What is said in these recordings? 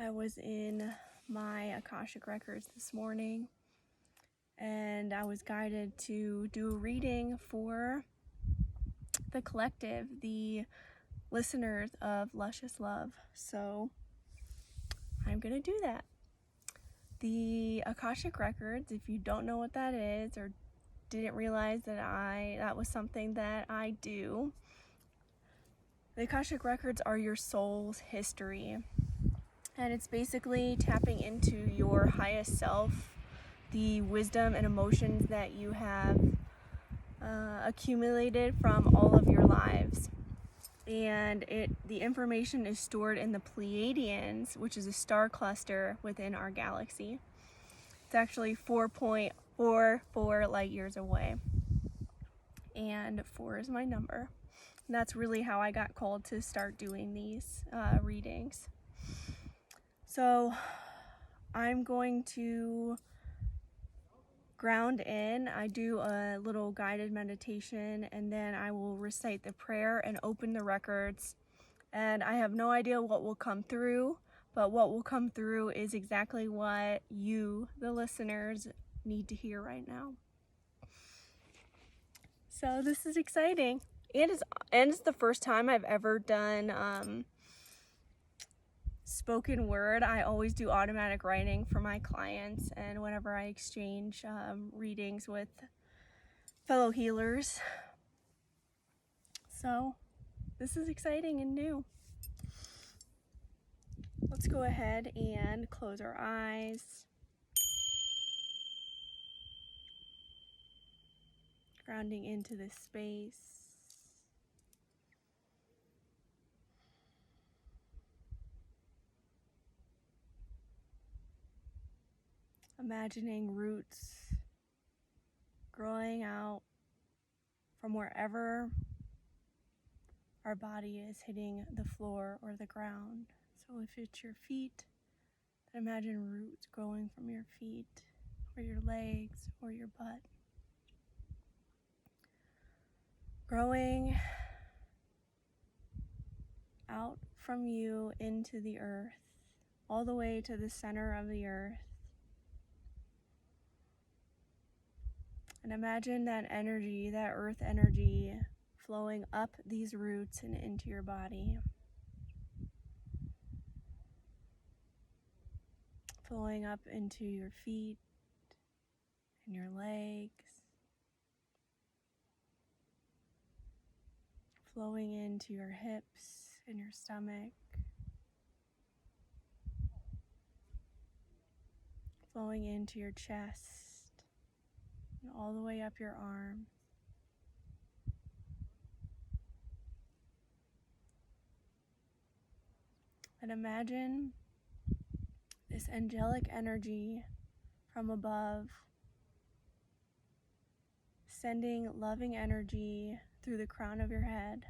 I was in my Akashic Records this morning and I was guided to do a reading for the collective, the listeners of Luscious Love. So I'm going to do that. The Akashic Records, if you don't know what that is or didn't realize that was something that I do, the Akashic Records are your soul's history. And it's basically tapping into your highest self, the wisdom and emotions that you have accumulated from all of your lives. And the information is stored in the Pleiadians, which is a star cluster within our galaxy. It's actually 4.44 light years away. And 4 is my number. And that's really how I got called to start doing these readings. So I'm going to ground in. I do a little guided meditation and then I will recite the prayer and open the records. And I have no idea what will come through, but what will come through is exactly what you, the listeners, need to hear right now. So this is exciting. And it's the first time I've ever done spoken word. I always do automatic writing for my clients and whenever I exchange readings with fellow healers. So this is exciting and new. Let's go ahead and close our eyes. Grounding into this space. Imagining roots growing out from wherever our body is hitting the floor or the ground. So if it's your feet, then imagine roots growing from your feet or your legs or your butt. Growing out from you into the earth, all the way to the center of the earth. And imagine that energy, that earth energy, flowing up these roots and into your body. Flowing up into your feet and your legs. Flowing into your hips and your stomach. Flowing into your chest and all the way up your arms. And imagine this angelic energy from above sending loving energy through the crown of your head,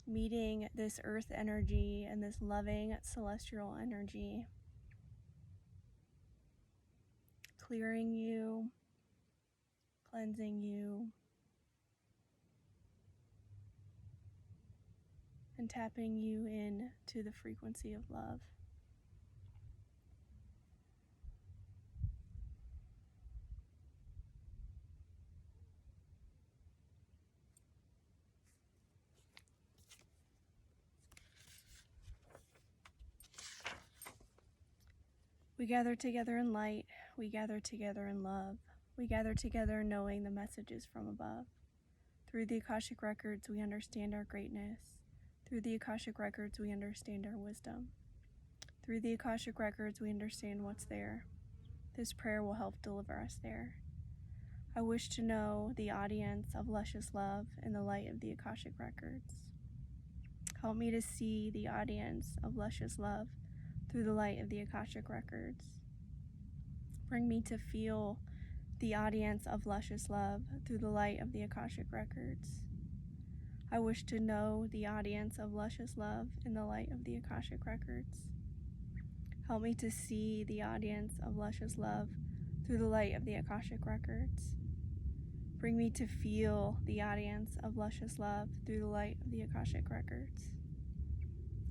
meeting this earth energy and this loving celestial energy, clearing you, cleansing you, and tapping you in to the frequency of love. We gather together in light, we gather together in love, we gather together knowing the messages from above. Through the Akashic Records, we understand our greatness. Through the Akashic Records, we understand our wisdom. Through the Akashic Records, we understand what's there. This prayer will help deliver us there. I wish to know the audience of Luscious Love in the light of the Akashic Records. Help me to see the audience of Luscious Love through the light of the Akashic Records. Bring me to feel the audience of Luscious Love through the light of the Akashic Records. I wish to know the audience of Luscious Love in the light of the Akashic Records. Help me to see the audience of Luscious Love through the light of the Akashic Records. Bring me to feel the audience of Luscious Love through the light of the Akashic Records.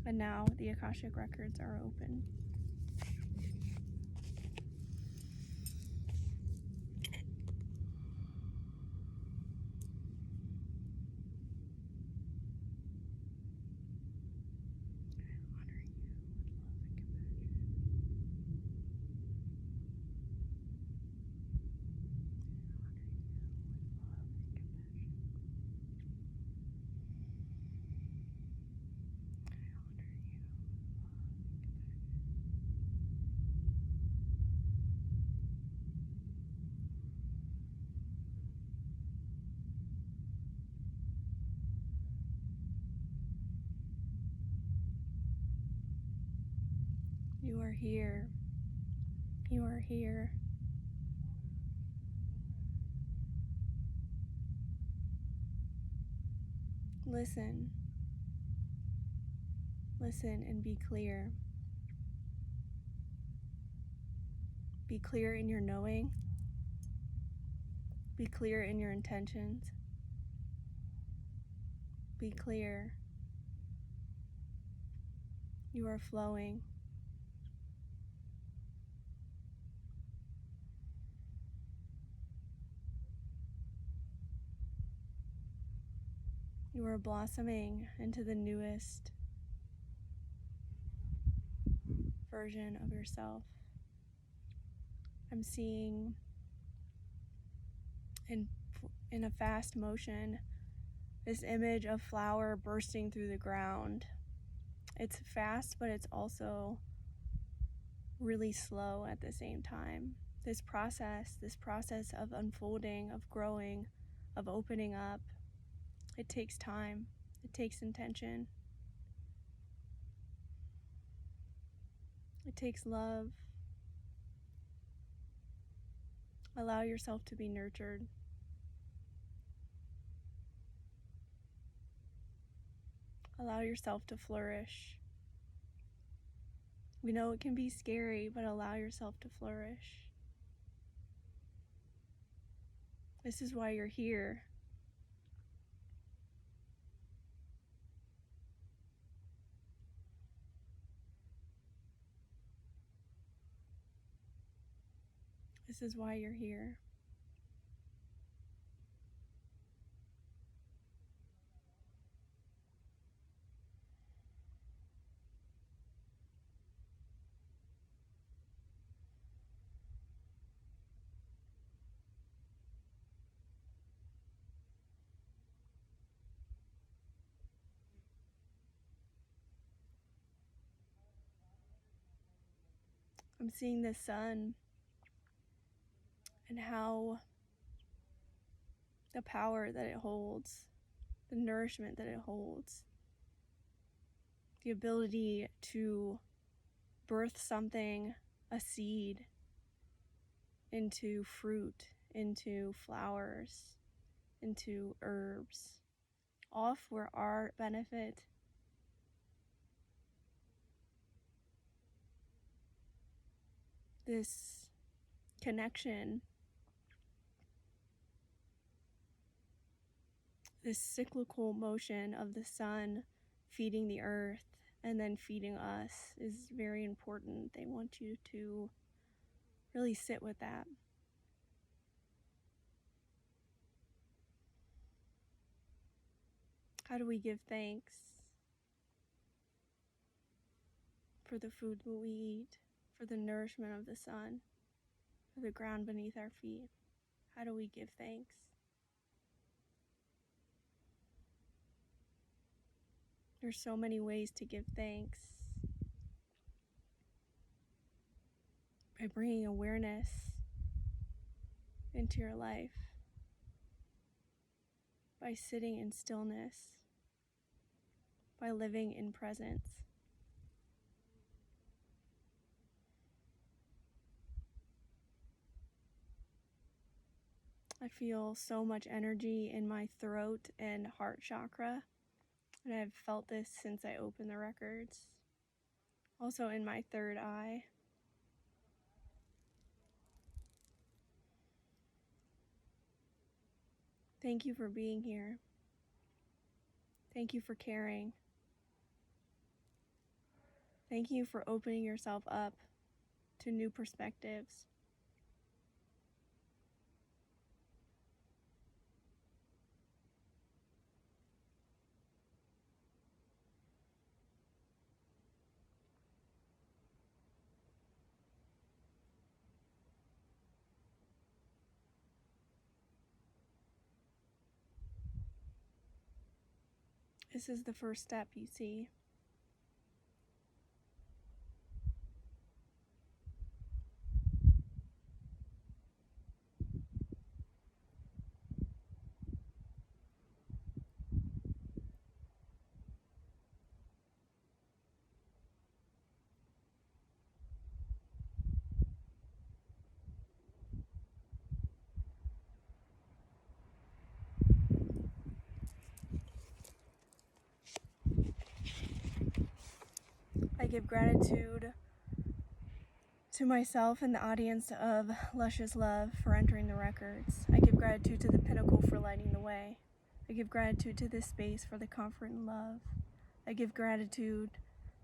And now the Akashic Records are open. You are here. You are here. Listen. Listen and be clear. Be clear in your knowing. Be clear in your intentions. Be clear. You are flowing. You are blossoming into the newest version of yourself. I'm seeing in a fast motion this image of flower bursting through the ground. It's fast, but it's also really slow at the same time. This process of unfolding, of growing, of opening up, it takes time. It takes intention. It takes love. Allow yourself to be nurtured. Allow yourself to flourish. We know it can be scary, but allow yourself to flourish. This is why you're here. This is why you're here. I'm seeing the sun and how the power that it holds, the nourishment that it holds, the ability to birth something, a seed, into fruit, into flowers, into herbs, all for our benefit. This connection, this cyclical motion of the sun feeding the earth and then feeding us is very important. They want you to really sit with that. How do we give thanks for the food that we eat, for the nourishment of the sun, for the ground beneath our feet? How do we give thanks? There's so many ways to give thanks. By bringing awareness into your life, by sitting in stillness, by living in presence. I feel so much energy in my throat and heart chakra, and I've felt this since I opened the records. Also in my third eye. Thank you for being here. Thank you for caring. Thank you for opening yourself up to new perspectives. This is the first step, you see. I give gratitude to myself and the audience of Luscious Love for entering the records. I give gratitude to the Pinnacle for lighting the way. I give gratitude to this space for the comfort and love. I give gratitude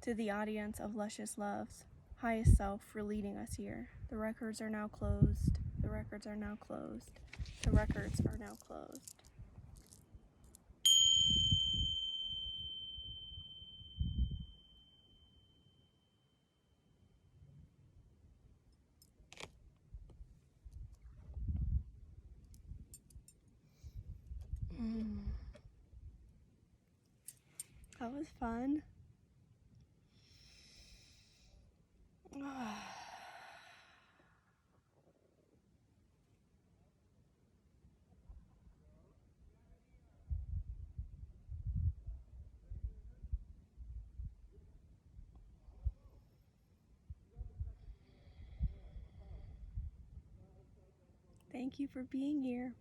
to the audience of Luscious Love's highest self for leading us here. The records are now closed. The records are now closed. The records are now closed. That was fun. Thank you for being here.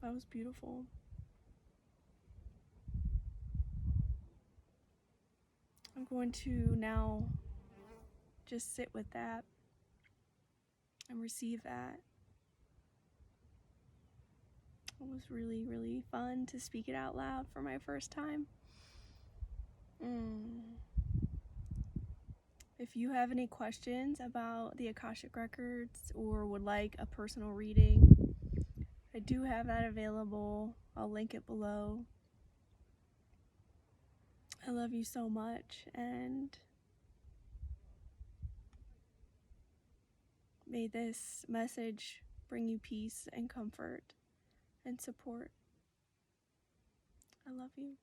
That was beautiful. I'm going to now just sit with that and receive that. It was really, really fun to speak it out loud for my first time. If you have any questions about the Akashic Records or would like a personal reading, I do have that available. I'll link it below. I love you so much, and may this message bring you peace and comfort and support. I love you.